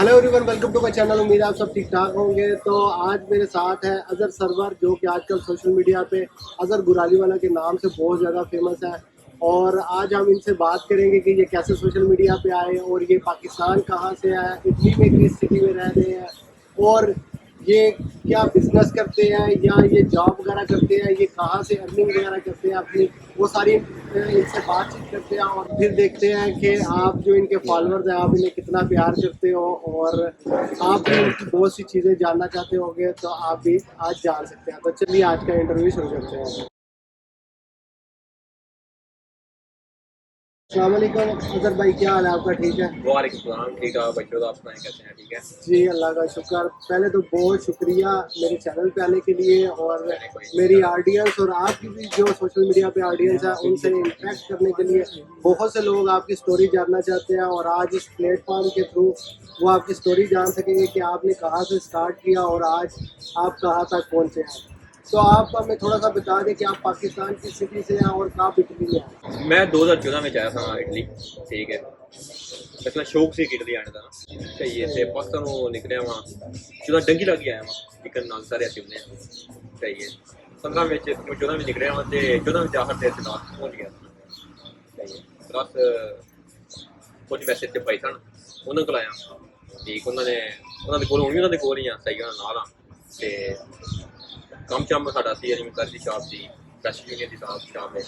Hello everyone, welcome to my channel. उम्मीद है आप सब ठीक ठाक होंगे। तो आज मेरे साथ है अजहर सरवर, जो कि आजकल सोशल मीडिया पे अजहर गुरालीवाला के नाम से बहुत ज़्यादा फेमस है। और आज हम इनसे बात करेंगे कि ये कैसे सोशल मीडिया पे आए और ये पाकिस्तान कहाँ से आया, इटली में किस सिटी में रह रहे हैं, और ये क्या बिजनेस करते हैं या ये जॉब वगैरह करते हैं, ये कहाँ से अर्निंग वगैरह करते हैं अपनी, वो सारी इनसे बातचीत करते हैं। और फिर देखते हैं कि आप जो इनके फॉलोअर्स हैं, आप इन्हें कितना प्यार करते हो और आप भी इनकी बहुत सी चीज़ें जानना चाहते होंगे, तो आप भी आज जान सकते हैं। तो चलिए आज का इंटरव्यू शुरू करते हैं। अस्सलाम वालेकुम अजहर भाई, क्या हाल है आपका? ठीक है? वालेकुम ठीक है भाई, आप सुनाएं कैसे हैं? ठीक है जी, अल्लाह का शुक्र। पहले तो बहुत शुक्रिया मेरे चैनल पे आने के लिए, और मेरी ऑडियंस और आपकी भी जो सोशल मीडिया पे ऑडियंस है उनसे इंटरेक्ट करने के लिए। बहुत से लोग आपकी स्टोरी जानना चाहते हैं और आज इस प्लेटफॉर्म के थ्रू वो आपकी स्टोरी जान सकेंगे कि आपने कहाँ से स्टार्ट किया और आज आप कहाँ तक पहुँचे हैं। तो आप हमें थोड़ा सा बता दें कि आप पाकिस्तान की सिटी से हैं और कहाँ इटली में हैं। मैं 2014 में आया था इटली। ठीक है, मतलब शौक से इटली आने का ना सही है। ते पाकिस्तान निकले वहाँ 14 डंगी लग आया वहाँ टिकन नाल सारे ऐसे होने सही है। 15 में 14 में निकले वहाँ ते 14 में जाकर ते पहुँच गया सही है। प्लस कुछ वैसे ते भाई सन उन्होंने को लाया ठीक, उन्होंने कोल होनी उन्होंने कोल ही आ सही नाल आ ते ਕੰਮ ਸ਼ਾਮ ਸਾਡਾ ਸੀ ਐਨੀਮੇਟਰ ਦੀ ਸ਼ਾਪ ਸੀ, ਪ੍ਰੈਸ ਯੂਨੀਅਨ ਦੀ ਸ਼ਾਪ ਹੈ।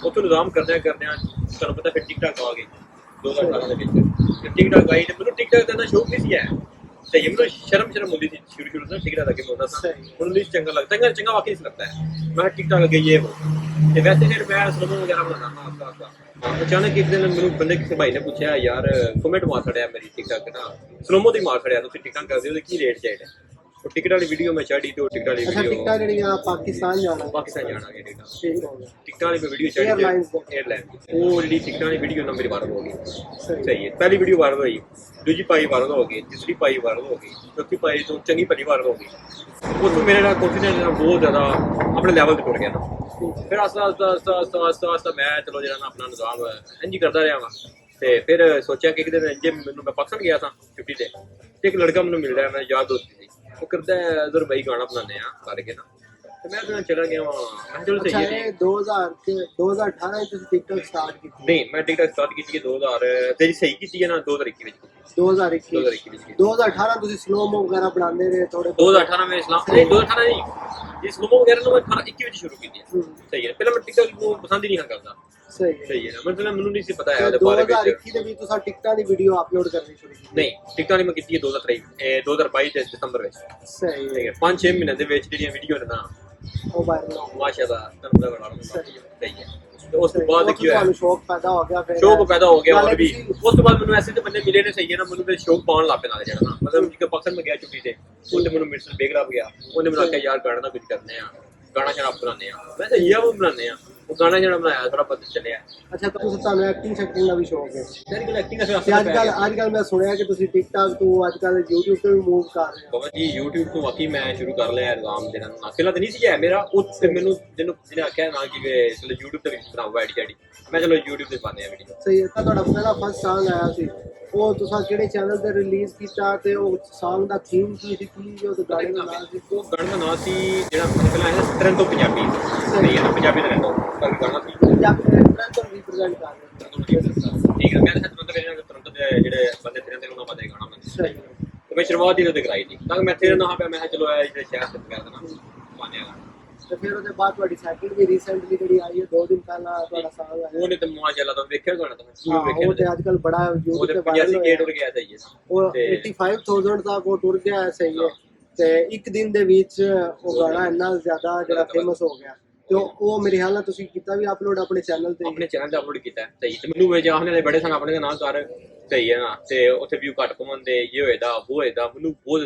ਉੱਥੋਂ ਨਿਜ਼ਾਮ ਕਰਦਿਆਂ ਤੁਹਾਨੂੰ ਪਤਾ ਫਿਰ ਟਿਕਟਾਕ ਆ ਗਈ 2018 ਦੇ ਵਿੱਚ। ਟਿਕਟਾਕ ਆਈ ਤੇ ਮੈਨੂੰ ਟਿਕਟਾਕ ਦਾ ਸ਼ੌਕ ਨਹੀਂ ਸੀ ਹੈ ਤੇ ਮੈਨੂੰ ਸ਼ਰਮ ਹੁੰਦੀ ਸੀ ਸ਼ੁਰੂ ਤੋਂ ਟਿਕਟਾਕ ਲੱਗੇ ਹੁੰਦਾ ਸੀ। ਮੈਨੂੰ ਨਹੀਂ ਚੰਗਾ ਵਾਕਈ ਸੀ ਲੱਗਦਾ ਹੈ। ਮੈਂ ਟਿਕਟਾਕ ਗਈ ਇਹ ਤੇ ਵੈਸੇ ਫਿਰ ਮੈਂ ਸਲੋਮੋ ਵਗੈਰਾ ਬਣਾਉਂਦਾ ਆਸਤਾ। ਅਚਾਨਕ ਇੱਕ ਦਿਨ ਮੈਨੂੰ ਬੰਦੇ ਕਿਸੇ ਭਾਈ ਨੇ ਪੁੱਛਿਆ, ਯਾਰ ਕਮੈਂਟ ਮਾਰ ਛੜਿਆ ਮੇਰੀ ਟਿਕਟਾਕ ਨਾ ਸਲੋਮੋ ਦੀ ਮਾਰ ਛੜਿਆ, ਤੁਸੀਂ ਟਿਕਟਾਕ ਕਰਦੇ ਹੋ ਕੀ ਰੇਟ ਚਾਹੀਦਾ? टिकट वाली वीडियो में चढ़ी तो टिकट वाली वीडियो पाकिस्तान जाना टिकट वाली वीडियो चढ़ी एयरलाइन वो जी टिकट वाली वीडियो ना मेरी वायरल हो गई सही है। पहली वीडियो वायरल हुई, दूजी पाई वायरल हो गई, तीसरी पाई वायरल हो गई, चौथी पाई तो चंगी भली वायरल हो गई। उसमें मेरा कॉन्फिडेंस बहुत ज़्यादा अपने लैवल पर टुट गया ना। फिर आस्ता मैं चलो जरा ना अपना निज़ाम इंज करता रहा वहाँ तो फिर सोचा कि एक दिन इंजे मैं पाकिस्तान गया था छुट्टी से, एक लड़का मैंने मिल रहा है, मैं यार दोस्ती थी, वो करता है अजहर भाई गाना बनाने करके ना, तो मैं तो चला गया वहाँ। मैं चलो सही है। 2018 में टिकटॉक स्टार्ट की? नहीं, मैं टिकटॉक स्टार्ट की 2000 तेरी सही की है ना 2021 2018 ਤੁਸੀਂ ਸਲੋਮੋ ਵਗੈਰਾ ਬਣਾਉਂਦੇ ਰਹੇ ਥੋੜੇ 2018 में इस्लाम नहीं 2018 नहीं, ये स्लोमो वगैरह मैं 21 ਵਿੱਚ ਸ਼ੁਰੂ ਕੀਤੀ ਹੈ ਸਹੀ ਹੈ। ਪਹਿਲਾਂ ਮੈਂ ਟਿਕਟॉक ਨੂੰ ਪਸੰਦ ਹੀ ਨਹੀਂ ਕਰਦਾ ਸਹੀ ਹੈ। ਮਤਲਬ ਮੈਨੂੰ ਨਹੀਂ ਸੀ ਪਤਾ ਹੈ ਉਹਦੇ ਬਾਰੇ ਵਿੱਚ 2021 ਦੇ ਵਿੱਚ ਤੁਸੀਂ ਟਿਕਟਾਂ ਦੀ ਵੀਡੀਓ ਅਪਲੋਡ ਕਰਨੀ ਸ਼ੁਰੂ ਕੀਤੀ? ਨਹੀਂ, ਟਿਕਟਾਂ ਦੀ ਮੈਂ ਕੀਤੀ ਹੈ 2022 ਦੇ ਦਸੰਬਰ ਵਿੱਚ ਸਹੀ ਹੈ। 5-6 ਮਹੀਨੇ ਦੇ ਵਿੱਚ ਜਿਹੜੀਆਂ ਵੀਡੀਓ ਨੇ ਨਾ ਉਹ ਵਾਇਰਲ ਹੋ ਮਾਸ਼ਾਅੱਲਾ ਤੁਹਾਨੂੰ ਬੜਾ ਸਹੀ ਹੈ। ਉਸ ਤੋਂ ਬਾਅਦ ਕੀ ਹੋਇਆ, ਸ਼ੌਕ ਪੈਦਾ ਹੋ ਗਿਆ। ਫਿਰ ਸ਼ੌਕ ਪੈਦਾ ਹੋ ਗਿਆ ਹੋਰ ਵੀ। ਉਸ ਤੋਂ ਬਾਅਦ ਮੈਨੂੰ ਐਸੇ ਤੇ ਬੰਦੇ ਮਿਲੇ ਨੇ ਸਹੀ ਹੈ ਨਾ, ਮੈਨੂੰ ਫਿਰ ਸ਼ੌਕ ਪਾਉਣ ਲੱਗ ਪਏ ਨਾਲ ਜਿਹੜਾ ਨਾ, ਮਤਲਬ ਕਿ ਪਾਕਿਸਤਾਨ ਮੈਂ ਗਿਆ ਛੁੱਟੀ ਤੇ, ਉਹਨੇ ਮੈਨੂੰ ਮਿਸਟਰ ਬੇਗਰਾਬ ਗਿਆ, ਉਹਨੇ ਮੈਨੂੰ ਆਖਿਆ ਯਾਰ ਗਾਣਾ ਕੁਝ ਕਰਨੇ ਆ, ਗਾਣਾ ਸ਼ਾਣਾ ਬਣਾਉਂਦੇ ਆ। ਮੈਂ ਸਹੀ ਆ ਉਹ ਬਣਾਉਂਦੇ ਆ, ਉਹ ਗਾਣਾ ਜਿਹੜਾ ਬਣਾਇਆ ਥੋੜਾ ਪਤਾ ਚੱਲਿਆ। ਅੱਛਾ, ਤੁਸੀਂ ਤੁਹਾਨੂੰ ਐਕਟਿੰਗ ਸ਼ੈਕਟਿੰਗ ਦਾ ਵੀ ਸ਼ੌਕ ਹੈ? ਐਕਟਿੰਗ ਅੱਜ ਕੱਲ ਮੈਂ ਸੁਣਿਆ ਕਿ ਤੁਸੀਂ ਟਿਕਟੌਕ ਤੋਂ ਅੱਜ ਕੱਲ YouTube ਤੇ ਵੀ ਮੂਵ ਕਰ ਰਹੇ ਹੋ। ਬਾਬਾ ਜੀ YouTube ਤੋਂ ਵਾਕਈ ਮੈਂ ਸ਼ੁਰੂ ਕਰ ਲਿਆ ਨਿਜ਼ਾਮ ਜਿਹੜਾ ਨਾ, ਪਹਿਲਾਂ ਤਾਂ ਨਹੀਂ ਸੀ ਹੈ ਮੇਰਾ। ਉਸ ਤੇ ਮੈਨੂੰ ਜਿਹਨੇ ਆਖਿਆ ਨਾ ਕਿ ਚਲੋ YouTube ਤੇ ਵੀ ਬਣਾਓ ਆਈਡੀ, ਮੈਂ ਚਲੋ YouTube ਤੇ ਪਾਉਂਦੇ ਆ ਵੀਡੀਓ। ਸਹੀ ਹੈ। ਤੁਹਾਡਾ ਪਹਿਲਾ ਫਸਟ ਸੌਂਗ ਆਇਆ ਸੀ, ਉਹ ਤੁਸੀਂ ਕਿਹੜੇ ਚੈਨਲ ਤੇ ਰਿਲੀਜ਼ ਕੀਤਾ ਤੇ ਉਹ ਸੌਂਗ ਦਾ ਥੀਮ ਕੀ ਸੀ, ਕੀ ਉਹ ਗਾਣੇ ਦਾ ਨਾਮ ਸੀ? ਉਹ ਗਾਣੇ ਦਾ ਨਾਮ ਸੀ ਜਿਹੜਾ ਪਹਿਲਾਂ ਆਇਆ ਟ੍ਰੈਂਡੋ ਪੰਜਾਬੀ ਸਹੀ ਹੈ, ਪੰਜਾਬੀ ਟ੍ਰੈਂਡੋ ਗਾਣਾ ਸੀ, ਪੰਜਾਬੀ ਟ੍ਰੈਂਡ ਨੂੰ ਰਿਪਰੈਜ਼ੈਂਟ ਕਰ ਰਿਹਾ। ਠੀਕ ਹੈ, ਮੈਂ ਤਾਂ ਤੁਰੰਤ ਦੇ ਜਿਹੜੇ ਬੰਦੇ ਫਿਰਦੇ ਉਹਨਾਂ ਬਾਰੇ ਗਾਣਾ ਮੈਂ ਸਹੀ ਤੇ ਮੈਂ ਸ਼ੁਰੂਆਤ ਹੀ ਤੋਂ ਕਰਾਈ ਸੀ ਤਾਂ ਮੈਂ ਤੇਰੇ ਨਾਲ ਪਿਆ। ਮੈਂ ਚਲੋ ਇਹ ਜਿਹੜੇ ਸ਼ਹਿਰ ਤੇ ਕਰ ਦੇਣਾ ਪਾਣਿਆ ਗਾਣਾ। ਤੇ ਫਿਰ ਉਹਦੇ ਬਾਅਦ ਤੁਹਾਡੀ ਸੈਕਿੰਡ ਵੀ ਰੀਸੈਂਟਲੀ ਜਿਹੜੀ ਆਈ ਹੈ 2 ਦਿਨ ਪਹਿਲਾਂ ਤੁਹਾਡਾ ਸੌਂਗ ਆਇਆ, ਉਹਨੇ ਤੇ ਮਾਸ਼ਾਅੱਲਾ ਤਾਂ ਵੇਖਿਆ ਗਾਣਾ ਤਾਂ ਉਹ ਤੇ ਅੱਜ ਕੱਲ ਬੜਾ YouTube ਤੇ ਵਾਇਰਲ ਹੋਇਆ ਟੁਰ ਗਿਆ ਸਹੀ ਹੈ। ਉਹ 85000 ਤੱਕ ਉਹ ਟੁਰ ਗਿਆ ਸਹੀ ਹੈ। ਤੇ ਇੱਕ ਦਿਨ ਦੇ ਵਿੱਚ ਉਹ ਗਾਣਾ ਇੰਨਾ ਜ਼ਿਆਦਾ ਜਿਹੜਾ ਫੇਮਸ ਹੋ ਗਿਆ, ਤੇ ਉਹ ਮੇਰੇ ਖਿਆਲ ਨਾਲ ਤੁਸੀਂ ਕੀਤਾ ਵੀ ਅਪਲੋਡ ਆਪਣੇ ਚੈਨਲ ਤੇ ਅਪਲੋਡ ਕੀਤਾ ਸਹੀ। ਤੇ ਮੈਨੂੰ ਵੇਚ ਆਖਣੇ ਵਾਲੇ ਬੜੇ ਸਨ ਆਪਣੇ ਦਾ ਨਾਂ ਕਰ ਸਹੀ ਹੈ ਨਾ, ਤੇ ਉੱਥੇ ਵਿਊ ਘੱਟ ਘੁੰਮਦੇ ਇਹ ਹੋਏਦਾ ਉਹ ਹੋਏਦਾ। ਮੈਨੂੰ ਬਹੁਤ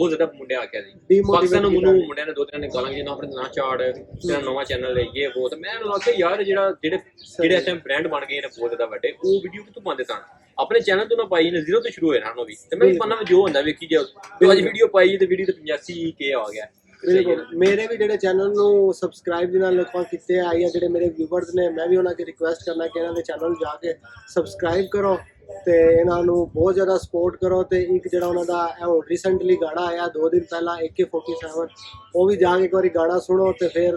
ਜ਼ਿਆਦਾ ਮੁੰਡੇ ਆਖਿਆ ਸੀ ਪਾਕਿਸਤਾਨ ਨੂੰ, ਮੈਨੂੰ ਮੁੰਡਿਆਂ ਨੇ 2-3 ਨੇ ਗਾਲਾਂ ਜਿਹਨਾਂ ਆਪਣੇ ਨਾਂ ਚਾੜ ਤੇਰਾ ਨਵਾਂ ਚੈਨਲ ਹੈ ਇਹ ਬਹੁਤ। ਮੈਂ ਆਖਿਆ ਯਾਰ ਜਿਹੜੇ ਇਸ ਟਾਈਮ ਬ੍ਰਾਂਡ ਬਣ ਗਏ ਨੇ ਬਹੁਤ ਜ਼ਿਆਦਾ ਵੱਡੇ, ਉਹ ਵੀਡੀਓ ਕਿਤੋਂ ਪਾਉਂਦੇ ਸਨ ਆਪਣੇ ਚੈਨਲ ਤੋਂ ਨਾ ਪਾਈ ਨੇ, ਜ਼ੀਰੋ ਤੋਂ ਸ਼ੁਰੂ ਹੋਏ ਨਾ ਉਹ ਵੀ। ਤੇ ਮੈਂ ਪਾਣਾ ਜੋ ਹੁੰਦਾ ਵੇਖੀ ਜਾਓ, ਅੱਜ ਵੀਡੀਓ ਪਾਈ ਤੇ ਵੀਡੀਓ ਤੇ 85K ਆ ਗਿਆ। ਮੇਰੇ ਵੀ ਜਿਹੜੇ ਚੈਨਲ ਨੂੰ ਸਬਸਕ੍ਰਾਈਬ ਜਿਹਨਾਂ ਲੋਕਾਂ ਕੀਤੇ ਆ ਜਾਂ ਜਿਹੜੇ ਮੇਰੇ ਵਿਊਵਰਸ ਨੇ, ਮੈਂ ਵੀ ਉਹਨਾਂ ਦੀ ਰਿਕੁਐਸਟ ਕਰਨਾ ਕਿ ਇਹਨਾਂ ਦੇ ਚੈਨਲ ਜਾ ਕੇ ਸਬਸਕ੍ਰਾਈਬ ਕਰੋ ਤੇ ਇਹਨਾਂ ਨੂੰ ਬਹੁਤ ਜ਼ਿਆਦਾ ਸਪੋਰਟ ਕਰੋ। ਤੇ ਇੱਕ ਜਿਹੜਾ ਉਹਨਾਂ ਦਾ ਹੁਣ ਰੀਸੈਂਟਲੀ ਗਾਣਾ ਆਇਆ 2 ਦਿਨ ਪਹਿਲਾਂ AK47, ਉਹ ਵੀ ਜਾ ਕੇ ਇੱਕ ਵਾਰੀ ਗਾਣਾ ਸੁਣੋ। ਤੇ ਫਿਰ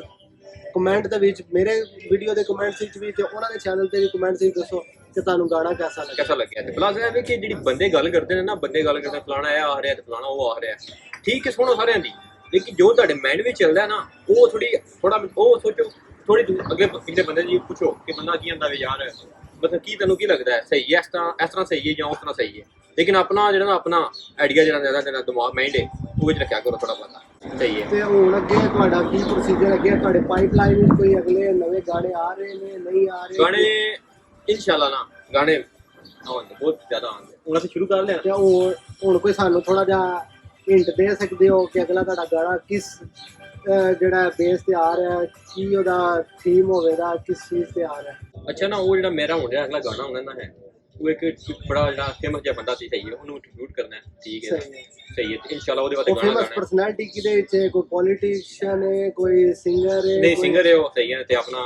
ਕਮੈਂਟ ਦੇ ਵਿੱਚ ਮੇਰੇ ਵੀਡੀਓ ਦੇ ਕਮੈਂਟਸ ਵਿੱਚ ਵੀ ਤੇ ਉਹਨਾਂ ਦੇ ਚੈਨਲ ਤੇ ਵੀ ਕਮੈਂਟਸ ਵਿੱਚ ਦੱਸੋ ਕਿ ਤੁਹਾਨੂੰ ਗਾਣਾ कैसा लग गया। प्लस है कि जी बंदे गल करते हैं ना, बंदे गल करते फलाना यह आ रहा है फलाना वो आ रहा है, ठीक है सुनो सारे दी, लेकिन जो तुहाडे माइंड में चलदा है ना वो थोड़ा वो सोचो, थोड़ी अगे पिछले बंदे जी पूछो कि बंदा की आंदा वे यार मतलब की तैनूं की लगदा है सही है, इस तरह सही है या उस तरह सही है। लेकिन अपना जो ना अपना आइडिया जो तेरा दिमाग माइंड है वो रखा करो थोड़ा बहुत सही है। ਤੇ ਹੁਣ ਅੱਗੇ ਤੁਹਾਡਾ ਕੀ ਪ੍ਰੋਸੀਜਰ ਅੱਗੇ ਤੁਹਾਡੇ ਪਾਈਪਲਾਈਨ ਵਿੱਚ ਕੋਈ ਅਗਲੇ ਨਵੇਂ ਗਾਣੇ ਆ ਰਹੇ ਨੇ ਨਹੀਂ ਆ ਰਹੇ? गाने इंशाल्लाह ना गाने आउंदे बहुत ज्यादा आउंदे, ਹੁਣ ਅਸੀਂ ਸ਼ੁਰੂ ਕਰ ਲਿਆ। ਤੇ ਹੁਣ ਕੋਈ ਸਾਨੂੰ ਥੋੜਾ ਜਿਹਾ ਹਿੰਟ ਦੇ ਸਕਦੇ ਹੋ ਕਿ ਅਗਲਾ ਤੁਹਾਡਾ ਗਾਣਾ ਕਿਸ ਜਿਹੜਾ ਬੇਸ ਤੇ ਆ ਰਿਹਾ, ਕੀ ਉਹਦਾ ਥੀਮ ਹੋਵੇਗਾ, ਕਿਸ ਚੀਜ਼ ਤੇ ਆ ਰਿਹਾ? ਅੱਛਾ ਨਾ ਉਹ ਜਿਹੜਾ ਮੇਰਾ ਹੁਣ ਜਿਹੜਾ ਅਗਲਾ ਗਾਣਾ ਹੋਣਾ ਨਾ ਹੈ ਉਹ ਇੱਕ ਬੜਾ ਜਿਹੜਾ ਫੇਮਸ ਜਿਹਾ ਬੰਦਾ ਸੀ, ਸਹੀ ਹੈ ਉਹਨੂੰ ਟ੍ਰਿਬਿਊਟ ਕਰਨਾ ਹੈ, ਠੀਕ ਹੈ ਸਹੀ ਹੈ। ਤੇ ਇਨਸ਼ਾਅੱਲਾ ਉਹਦੇ ਬਾਰੇ ਉਹ ਗਾਣਾ ਫੇਮਸ ਗਾਣਾ ਪਰਸਨੈਲਿਟੀ ਕਿਹਦੇ ਵਿੱਚ ਹੈ? ਕੋਈ ਪੋਲੀਟੀਸ਼ੀਅਨ ਹੈ, ਕੋਈ ਸਿੰਗਰ ਹੈ? ਨਹੀਂ ਸਿੰਗਰ ਹੈ ਉਹ, ਸਹੀ ਹੈ ਤੇ ਆਪਣਾ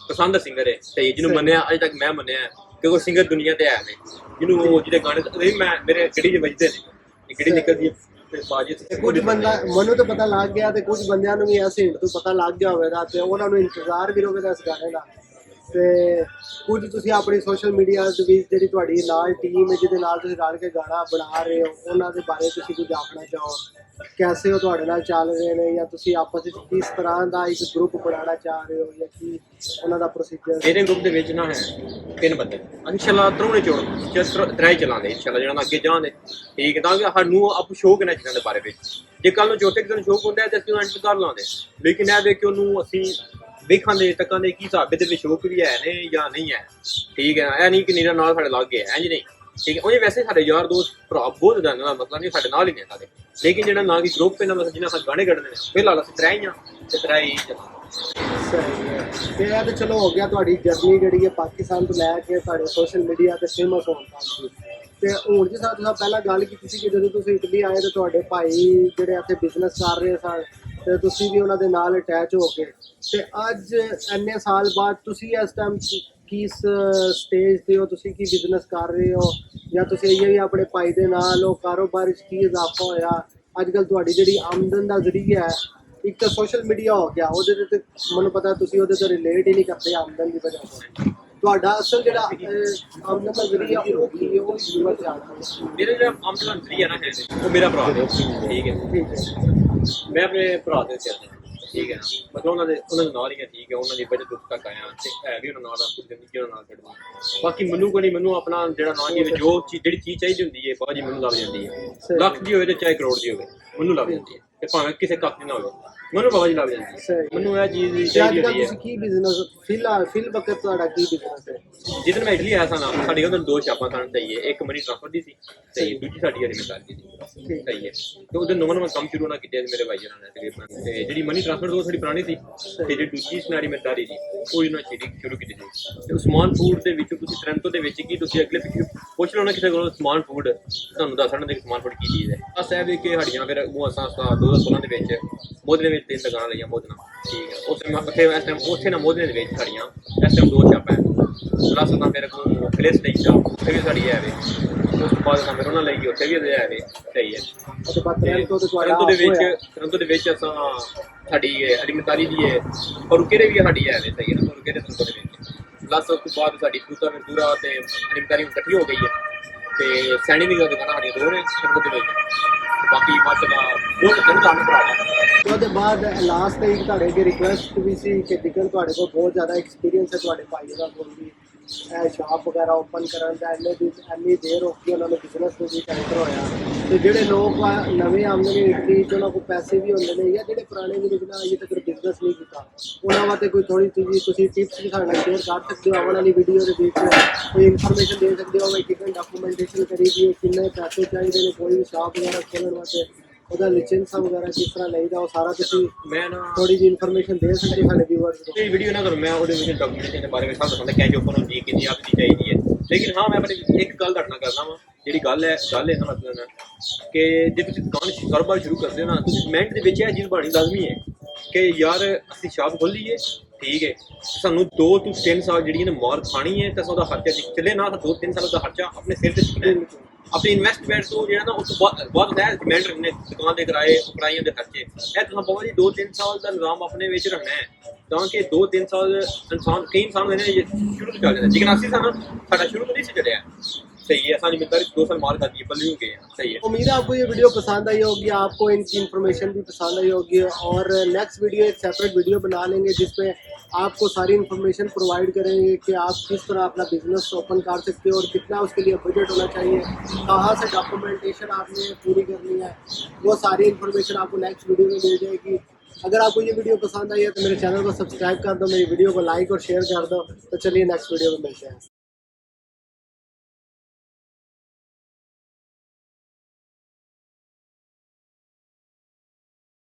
ਪਸੰਦ ਸਿੰਗਰ ਹੈ, ਸਹੀ ਜਿਹਨੂੰ ਮੰਨਿਆ ਅੱਜ ਤੱਕ ਮੈਂ ਮੰਨਿਆ ਕਿ ਉਹ ਸਿੰਗਰ ਦੁਨੀਆ ਤੇ ਹੈ ਨੇ ਜਿਹਨੂੰ ਉਹ ਜਿਹਦੇ ਗਾਣੇ ਮੈਂ ਮੇਰੇ ਕਿਹੜੀ ਜਿਹੇ ਵੱਜਦੇ ਨੇ ਕਿਹੜੀ ਨਿਕਲਦੀ ਹੈ ਤੇ ਬਾਜੀ ਤੇ ਕੁਝ ਬੰਦਾ ਮੈਨੂੰ ਤਾਂ ਪਤਾ ਲੱਗ ਗਿਆ ਤੇ ਕੁਝ ਬੰਦਿਆਂ ਨੂੰ ਵੀ ਐਸੇ ਹਿੰਟ ਤੋਂ ਪਤਾ ਲੱਗ ਗਿਆ ਹੋਵੇਗਾ ਤੇ ਉਹਨਾਂ ਨੂੰ ਇੰਤਜ਼ਾਰ ਵੀ ਹੋਵੇਗਾ ਇਸ ਗਾਣੇ ਦਾ। ਤੇ ਕੁਝ ਤੁਸੀਂ ਆਪਣੀ ਸੋਸ਼ਲ ਮੀਡੀਆ ਦੇ ਵਿੱਚ ਜਿਹੜੀ ਤੁਹਾਡੀ ਨਾਲ ਟੀਮ ਹੈ ਜਿਹਦੇ ਨਾਲ ਤੁਸੀਂ ਰਲ ਕੇ ਗਾਣਾ ਬਣਾ ਰਹੇ ਹੋ ਉਹਨਾਂ ਦੇ ਬਾਰੇ ਤੁਸੀਂ ਕੁਝ ਆਖਣਾ ਚਾਹੋ? ਕੈਸੇ ਉਹ ਤੁਹਾਡੇ ਨਾਲ ਚੱਲ ਰਹੇ ਨੇ ਜਾਂ ਤੁਸੀਂ ਆਪਸ ਵਿੱਚ ਕਿਸ ਤਰ੍ਹਾਂ ਦਾ ਇੱਕ ਗਰੁੱਪ ਬਣਾਉਣਾ ਚਾਹ ਰਹੇ ਹੋ ਜਾਂ ਕੀ ਉਹਨਾਂ ਦਾ ਪ੍ਰੋਸੀਜਰ? ਮੇਰੇ ਗਰੁੱਪ ਦੇ ਵਿੱਚ ਨਾ ਹੈ 3 ਬੰਦੇ ਇਨਸ਼ਾਅੱਲਾ ਤਰੋਣੇ ਚੋੜ ਤਰਾਈ ਚਲਾਉਂਦੇ ਇਨਸ਼ਾਅੱਲਾ ਜਿਹੜਾ ਅੱਗੇ ਜਾਣਦੇ, ਠੀਕ ਹੈ ਤਾਂ ਕਿ ਸਾਨੂੰ ਆਪ ਸ਼ੌਕ ਨਾ ਚੀਜ਼ਾਂ ਦੇ ਬਾਰੇ ਵਿੱਚ ਜੇ ਕੱਲ ਨੂੰ ਚੌਥੇ ਦਿਨ ਸ਼ੌਕ ਹੁੰਦਾ ਤੇ ਅਸੀਂ ਉਹਨੂੰ ਐਂਟਰ ਕਰ ਲਾਉਂਦੇ, ਲੇਕਿਨ ਇਹ ਦੇਖ ਕੇ ਉਹਨੂੰ ਅਸੀਂ ਵੇਖਾਂ ਦੇ ਤੱਕਾਂ ਦੇ ਕੀ ਹਿਸਾਬ ਦੇ ਵਿੱਚ ਸ਼ੌਕ ਵੀ ਹੈ ਨੇ ਜਾਂ ਨਹੀਂ ਹੈ, ਠੀਕ ਹੈ ਇਹ ਨਹੀਂ ਕਿ ਨੀਰਾ ਨਾਲ ਸਾਡੇ ਲੱਗ ਗਿਆ ਇੰਜ ਨਹੀਂ, ਠੀਕ ਹੈ ਉਹਨੇ ਵੈਸੇ ਸਾਡੇ ਯਾਰ ਦੋਸਤ ਭਰਾ ਬਹੁਤ ਜ਼ਿਆਦਾ ਦਾ ਮਤਲਬ ਨਹੀਂ ਸਾਡੇ ਨਾਲ ਹੀ ਨੇ ਸਾਰੇ, ਲੇਕਿਨ ਜਿਹੜਾ ਨਾ ਕਿ ਗਰੁੱਪ ਇਹਨਾਂ ਮਤਲਬ ਜਿਹਨਾਂ ਨਾਲ ਗਾਣੇ ਕੱਢਦੇ ਨੇ ਫਿਲਹਾਲ ਅਸੀਂ ਤਰਾਈਆਂ ਤੇ ਤਰਾਈ ਸਹੀ ਹੈ। ਤੇ ਇਹ ਤਾਂ ਚਲੋ ਹੋ ਗਿਆ ਤੁਹਾਡੀ ਜਰਨੀ ਜਿਹੜੀ ਹੈ ਪਾਕਿਸਤਾਨ ਤੋਂ ਲੈ ਕੇ ਤੁਹਾਡੇ ਸੋਸ਼ਲ ਮੀਡੀਆ ਤੇ ਫੇਮਸ ਹੋਣ ਤੱਕ ਦੀ। ਤੇ ਹੁਣ ਜਿਸ ਤਰ੍ਹਾਂ ਤੁਸੀਂ ਪਹਿਲਾਂ ਗੱਲ ਕੀਤੀ ਸੀ ਕਿ ਜਦੋਂ ਤੁਸੀਂ ਇਟਲੀ ਆਏ ਤਾਂ ਤੁਹਾਡੇ ਭਾਈ ਜਿਹੜੇ ਇੱਥੇ ਬਿਜ਼ਨਸ ਕਰ ਰਹੇ ਸਨ ਤੇ ਤੁਸੀਂ ਵੀ ਉਹਨਾਂ ਦੇ ਨਾਲ ਅਟੈਚ ਹੋ ਕੇ, ਤੇ ਅੱਜ ਇੰਨੇ ਸਾਲ ਬਾਅਦ ਤੁਸੀਂ ਇਸ ਟਾਈਮ ਕਿਸ ਸਟੇਜ ਤੇ ਹੋ? ਤੁਸੀਂ ਕੀ ਬਿਜ਼ਨਸ ਕਰ ਰਹੇ ਹੋ ਜਾਂ ਤੁਸੀਂ ਇਹ ਵੀ ਆਪਣੇ ਭਾਈ ਦੇ ਨਾਲ ਉਹ ਕਾਰੋਬਾਰ ਵਿੱਚ ਕੀ ਇਜ਼ਾਫਾ ਹੋਇਆ? ਅੱਜ ਕੱਲ੍ਹ ਤੁਹਾਡੀ ਜਿਹੜੀ ਆਮਦਨ ਦਾ ਜ਼ਰੀਆ ਹੈ ਇੱਕ ਤਾਂ ਸੋਸ਼ਲ ਮੀਡੀਆ ਹੋ ਗਿਆ, ਉਹਦੇ ਤੇ ਮੈਨੂੰ ਪਤਾ ਤੁਸੀਂ ਉਹਦੇ ਤੋਂ ਰਿਲੇਟ ਹੀ ਨਹੀਂ ਕਰਦੇ ਆਮਦਨ ਦੀ ਵਜ੍ਹਾ ਤੋਂ। ਤੁਹਾਡਾ ਅਸਲ ਜਿਹੜਾ ਆਮਦਨ ਦਾ ਜ਼ਰੀਆ ਉਹ ਕੀ ਹੈ? ਉਹ ਜ਼ਰੂਰ ਜਾਣਦਾ। ਮੇਰਾ ਜਿਹੜਾ ਆਮਦਨ ਦਾ ਜ਼ਰੀਆ ਨਾ ਹੈ ਉਹ ਮੇਰਾ ਭਰਾ ਹੈ, ਠੀਕ ਹੈ ਠੀਕ ਹੈ। ਮੈਂ ਆਪਣੇ ਭਰਾ ਦੇ ਸਿਰ ਤੇ, ਠੀਕ ਹੈ ਨਾ ਮਤਲਬ ਉਹਨਾਂ ਦੇ ਨਾਲ ਹੀ ਹੈ, ਠੀਕ ਹੈ ਉਹਨਾਂ ਦੀ ਬਜਟ ਉਸ ਤੱਕ ਆਇਆ ਤੇ ਹੈ ਵੀ ਉਹਨਾਂ ਨਾਲ ਕੁਝ ਜ਼ਿੰਦਗੀ ਉਹਨਾਂ ਨਾਲ ਕੱਢਣਾ। ਬਾਕੀ ਮੈਨੂੰ ਕੋਈ ਨਹੀਂ, ਮੈਨੂੰ ਆਪਣਾ ਜਿਹੜਾ ਨਾਂ ਜਿਵੇਂ ਜੋ ਜਿਹੜੀ ਚੀਜ਼ ਚਾਹੀਦੀ ਹੁੰਦੀ ਹੈ ਬਾਜੀ ਮੈਨੂੰ ਲੱਗ ਜਾਂਦੀ ਹੈ, ਲੱਖ ਦੀ ਹੋਵੇ ਤੇ ਚਾਹੇ ਕਰੋੜ ਦੀ ਹੋਵੇ ਮੈਨੂੰ ਲੱਗ ਜਾਂਦੀ ਹੈ, ਤੇ ਭਾਵੇਂ ਕਿਸੇ ਕੱਖ ਦੀ ਨਾ ਹੋਵੇ ਮੈਨੂੰ ਬਾਬਾ ਜੀ ਲੱਗ ਜਾਂਦੀ ਹੈ। ਮੈਨੂੰ ਇਹ ਚੀਜ਼ ਦੀ ਚਾਹੀਦੀ ਹੁੰਦੀ ਹੈ। ਤੁਸੀਂ ਕੀ ਬਿਜ਼ਨਸ ਫਿਲ ਵਕਤ ਤੁਹਾਡਾ ਕੀ ਬਿਜ਼ਨਸ ਹੈ? ਜਿੱਦਣ ਮੈਂ ਇਟਲੀ ਆਇਆ ਸਾਂ ਨਾ ਸਾਡੀ ਉਹਨਾਂ 2 ਸ਼ਾਪਾਂ ਸਨ, ਸਹੀ ਹੈ ਇੱਕ ਮਨੀ ਟ੍ਰਾਂਸਫਰ ਦੀ ਸੀ ਸਹੀ, ਦੂਜੀ ਸਾਡੀ ਅਰੇਂਜਮੈਂਟ ਦੀ ਸੀ ਸਹੀ ਹੈ। ਤੇ ਉਹਦੇ ਨਵਾਂ ਕੰਮ ਸ਼ੁਰੂ ਨਾ ਕੀਤਾ ਮੇਰੇ ਭਾਈ ਜਨਾਂ ਨੇ ਤਕਰੀਬਨ, ਤੇ ਜਿਹੜੀ ਮਨੀ ਟ੍ਰਾਂਸਫਰ ਉਹ ਥੋੜੀ ਪੁਰਾਣੀ ਸੀ ਤੇ ਜਿਹੜੀ ਦੂਜੀ ਸਨਾਰੀ ਮੈਦਾਰੀ ਸੀ ਉਹ ਇਹਨਾਂ ਸ਼ੁਰੂ ਕੀਤੀ ਸੀ। ਤੇ ਉਸਮਾਨ ਫੂਡ ਦੇ ਵਿੱਚ ਤੁਸੀਂ ਟ੍ਰੈਂਟੋ ਦੇ ਵਿੱਚ ਕੀ ਤੁਸੀਂ ਅਗਲੇ ਪਿੱਛੇ ਪੁੱਛ ਲਓ ਨਾ ਕਿਸੇ ਕੋਲੋਂ ਸਮਾਨ ਫੂਡ ਤੁਹਾਨੂੰ ਦੱਸਣ ਦੇ ਸਮਾਨ ਫੂਡ ਕੀ ਚੀਜ਼ ਹੈ। ਬਸ ਇਹ ਵੀ ਕਿ ਸਾਡੀਆਂ ਫਿਰ ਉਹ ਅਸਾਂ 2016 ਦੇ ਵਿੱਚ ਮੋਦਨੇ ਵਿੱਚ 3 ਦੁਕਾਨਾਂ ਲਈਆਂ ਮੋਦਨਾ, ਠੀਕ ਹੈ ਉਸ ਟਾਈਮ ਉੱਥੇ ਨਾ ਮੋਦਨੇ ਦੇ ਵਿੱਚ ਸਾਡੀਆਂ ਇਸ ਟਾਈਮ 2 ਸ਼ਾਪਾਂ ਪਲੱਸ ਤਾਂ ਮੇਰੇ ਕੋਲ ਪਲੇਸ ਨਹੀਂ ਸ਼ਾਪ ਉੱਥੇ ਵੀ ਸਾਡੀ ਹੈ ਵੇ, ਉਸ ਤੋਂ ਬਾਅਦ ਤਾਂ ਮੇਰੇ ਉਹਨਾਂ ਲਈ ਉੱਥੇ ਵੀ ਹੈ ਵੇ ਸਹੀ ਹੈ। ਟੋਰੰਟੋ ਦੇ ਵਿੱਚ ਅਸਾਂ ਸਾਡੀ ਅਲੀਮਤਾਰੀ ਦੀ ਹੈ ਔਰ ਕਿਹੜੇ ਵੀ ਸਾਡੀ ਹੈ ਵੇ ਸਹੀ ਹੈ ਨਾ, ਔਰ ਕਿਹੜੇ ਟੋਰੰਟੋ ਦੇ ਵਿੱਚ ਪਲੱਸ ਉਸ ਤੋਂ ਬਾਅਦ ਸਾਡੀ ਫਰੂਟਾ ਵੈਂਟੂਰਾ ਤੇ ਅਲੀਮਤਾਰੀ ਇਕੱਠੀ ਹੋ ਗਈ ਹੈ ਤੇ ਸੈਣੀ ਦੀ ਦੁਕਾਨਾਂ ਸਾਡੀਆਂ 2 ਨੇ ਟੋਰੰਟੋ ਦੇ ਵਿੱਚ। ਬਾਕੀ ਮਾਸ਼ਾਅੱਲਾ ਬਹੁਤ ਚੰਗਾ ਭਰਾ ਹੈ। ਉਹਦੇ ਬਾਅਦ ਲਾਸਟ ਤੇ ਇੱਕ ਤੁਹਾਡੇ ਅੱਗੇ ਰਿਕੁਐਸਟ ਵੀ ਸੀ ਕਿ ਜਿੱਕਣ ਤੁਹਾਡੇ ਕੋਲ ਬਹੁਤ ਜ਼ਿਆਦਾ ਐਕਸਪੀਰੀਅੰਸ ਹੈ ਤੁਹਾਡੇ ਭਾਈ ਦਾ ਕੋਲ ਵੀ ਇਹ ਸ਼ਾਪ ਵਗੈਰਾ ਓਪਨ ਕਰਨ ਦਾ ਇੰਨੀ ਦੇਰ ਹੋ ਗਈ ਉਹਨਾਂ ਨੂੰ ਬਿਜ਼ਨਸ ਦੇ ਵਿੱਚ ਐਂਟਰ ਹੋਇਆ, ਤੇ ਜਿਹੜੇ ਲੋਕ ਨਵੇਂ ਆਮਦਨੀ ਇਟਲੀ ਉਹਨਾਂ ਕੋਲ ਪੈਸੇ ਵੀ ਹੁੰਦੇ ਨੇ ਜਾਂ ਜਿਹੜੇ ਪੁਰਾਣੇ ਵੀ ਜਿਹਨਾਂ ਅਜੇ ਤੱਕ ਬਿਜ਼ਨਸ ਨਹੀਂ ਕੀਤਾ ਉਹਨਾਂ ਵਾਸਤੇ ਕੋਈ ਥੋੜੀ ਤੁਸੀਂ ਟਿਪਸ ਵੀ ਸਾਡੇ ਨਾਲ ਸ਼ੇਅਰ ਕਰ ਸਕਦੇ ਹੋ? ਆਉਣ ਵਾਲੀ ਵੀਡੀਓ ਦੇ ਵਿੱਚ ਕੋਈ ਇਨਫੋਰਮੇਸ਼ਨ ਦੇ ਸਕਦੇ ਹੋ? ਕਿੰਨੇ ਡਾਕੂਮੈਂਟੇਸ਼ਨ ਕਰੀ ਦੀ ਹੈ, ਕਿੰਨੇ ਪੈਸੇ ਚਾਹੀਦੇ ਨੇ ਕੋਈ ਵੀ ਸ਼ਾਪ ਵਗੈਰਾ ਖੋਲ੍ਹਣ ਵਾਸਤੇ, ਉਹਦਾ ਲਾਇਸੈਂਸ ਵਗੈਰਾ ਕਿਸ ਤਰ੍ਹਾਂ ਲਈਦਾ, ਉਹ ਸਾਰਾ ਤੁਸੀਂ ਮੈਂ ਨਾ ਥੋੜੀ ਜਿਹੀ ਇਨਫੋਰਮੇਸ਼ਨ ਦੇ ਸਕਦੇ ਹੋ ਸਾਡੇ ਵਿਊਅਰਸ ਨੂੰ? ਇਹ ਵੀਡੀਓ ਨਾ ਕਰੋ ਮੈਂ ਉਹਦੇ ਵਿੱਚ ਡਾਕੂਮੈਂਟੇਸ਼ਨ ਦੇ ਬਾਰੇ ਵਿੱਚ ਸਭ ਦੱਸਦਾ ਕਿੰਜ ਓਪਨ ਹੁੰਦੀ ਕਿੰਨੀ ਆਪ ਦੀ ਚਾਹੀਦੀ ਹੈ, ਲੇਕਿਨ ਹਾਂ ਮੈਂ ਆਪਣੀ ਇੱਕ ਗੱਲ ਤੁਹਾਡੇ ਨਾਲ ਕਰਨਾ ਵਾ ਜਿਹੜੀ ਗੱਲ ਹੈ ਨਾ ਮਤਲਬ ਕਿ ਜੇ ਤੁਸੀਂ ਕਾਰੋਬਾਰ ਸ਼ੁਰੂ ਕਰਦੇ ਹੋ ਨਾ ਤੁਸੀਂ ਮਿੰਟ ਦੇ ਵਿੱਚ ਇਹ ਚੀਜ਼ ਬਣੀ ਲਾਜ਼ਮੀ ਹੈ ਕਿ ਯਾਰ ਅਸੀਂ ਸ਼ਾਪ ਖੋਲ੍ਹੀਏ, ठीक है सानू 2 ਤੋਂ 3 ਸਾਲ ਜਿਹੜੀ ਨੇ ਮਾਰ ਖਾਣੀ ਹੈ ਤਾਂ ਉਹਦਾ ਖਰਚਾ ਚੱਲੇ ਨਾ ਤਾਂ 2-3 ਸਾਲ ਦਾ ਖਰਚਾ ਆਪਣੇ ਸਿਰ ਤੇ ਚੁੱਕਣਾ ਹੈ अपने इन्वेस्टमेंट तो जो है ना उस बहुत है डिमांड रखने दुकान के किराए किराइयों के खर्चे है तो बाबा जी 2-3 साल का निजाम अपने विच रखना है ताकि 2-3 साल इंसान कई इंसान ने शुरू तो चल जाते लेकिन असं सा साडा शुरू तो नहीं से चलिया सही है असानी मिलकर 2 साल मार खाती है बल्ली हो गए सही है उम्मीद है आपको ये वीडियो पसंद आई होगी, आपको इनकी इन्फॉर्मेशन भी पसंद आई होगी और नेक्स्ट वीडियो एक सेपरेट वीडियो बना लेंगे जिसमें आपको सारी इन्फॉर्मेशन प्रोवाइड करेंगे कि आप किस तरह अपना बिजनेस ओपन कर सकते हो और कितना उसके लिए बजट होना चाहिए, कहाँ से डॉक्यूमेंटेशन आपने पूरी करनी है, वो सारी इन्फॉर्मेशन आपको नेक्स्ट वीडियो में मिल जाएगी। अगर आपको ये वीडियो पसंद आई है तो मेरे चैनल को सब्सक्राइब कर दो, मेरी वीडियो को लाइक और शेयर कर दो। तो चलिए नेक्स्ट वीडियो में मिलते हैं।